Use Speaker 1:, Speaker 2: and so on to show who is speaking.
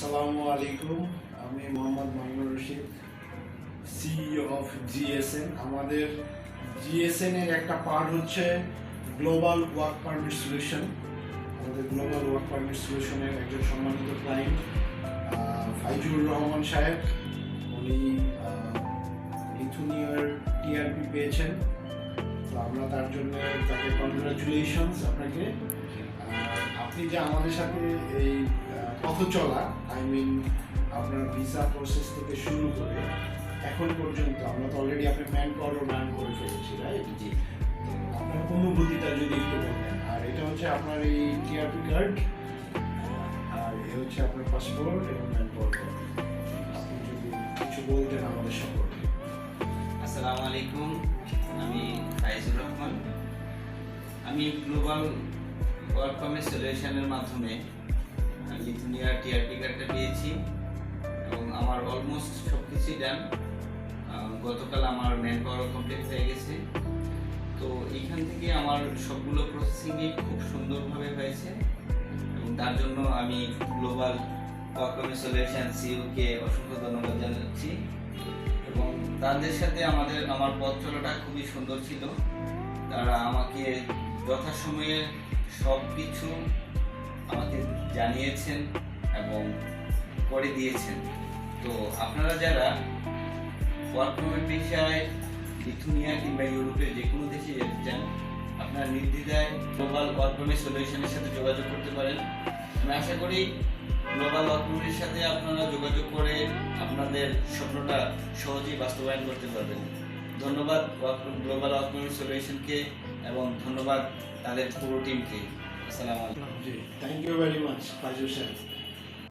Speaker 1: আসসালামু আলাইকুম। আমি মোহাম্মদ মাইনুর রশিদ, সিইও অফ জিএসএন। আমাদের জিএসএন এর একটা পার্ট হচ্ছে গ্লোবাল ওয়ার্ক পারমিট সলিউশন। আমাদের গ্লোবাল ওয়ার্ক পারমিট সলিউশনের একজন সম্মানিত ক্লায়েন্ট ফাইজুর রহমান সাহেব, উনি লিথুনিয়ার টিআরপি পেয়েছেন। তো আমরা তার জন্য তাকে কনগ্রাচুলেশনস আপনাকে। আপনি যে আমাদের সাথে এই পথ চলা, আপনার ভিসা প্রসেস থেকে শুরু করে এখন পর্যন্ত আমরা তো অলরেডি আপনি ম্যান পাওয়ারও রান করে ফেলেছি, রাইট?
Speaker 2: জি।
Speaker 1: আপনার অনুভূতিটা যদি একটু বলতেন। আর এটা হচ্ছে আপনার এই টিআরপি কার্ড, আর এ হচ্ছে আপনার পাসপোর্ট এবং ম্যান পাওয়ার কার্ড। আপনি যদি কিছু বলতেন আমাদের সম্পর্কে।
Speaker 2: আসসালামু আলাইকুম, আমি ফাইজুর রহমান। আমি গ্লোবাল ওয়ার্ক পারমিট সলিউশনের মাধ্যমে লিথুনিয়ার টিআরপি কার্ডটা পেয়েছি এবং আমার অলমোস্ট সব কিছুই ডান। গতকাল আমার ম্যান পাওয়ার কমপ্লিট হয়ে গেছে। তো এইখান থেকে আমার সবগুলো প্রসেসিংই খুব সুন্দরভাবে হয়েছে এবং তার জন্য আমি গ্লোবাল ওয়ার্ক পারমিট সলিউশন সিইওকে অসংখ্য ধন্যবাদ জানাচ্ছি। এবং তাদের সাথে আমার পথ চলাটা খুবই সুন্দর ছিল। তারা আমাকে যথাসময়ে সব কিছু আমাকে জানিয়েছেন এবং করে দিয়েছেন। তো আপনারা যারা ওয়ার্ক পারমিট ভিসায় লিথুনিয়া কিংবা ইউরোপের যে কোনো দেশে যেতে চান, আপনারা নির্দ্বিধায় গ্লোবাল ওয়ার্ক পারমিট সলিউশনের সাথে যোগাযোগ করতে পারেন। আমি আশা করি গ্লোবাল ওয়ার্ক পারমিটের সাথে আপনারা যোগাযোগ করে আপনাদের স্বপ্নটা সহজেই বাস্তবায়ন করতে পারবেন। ধন্যবাদ গ্লোবাল ওয়ার্ক পারমিট সলিউশনকে এবং ধন্যবাদ তাদের পুরো টিমকে। আসসালামু আলাইকুম।
Speaker 1: জি, thank you very much Faizur সাহেব।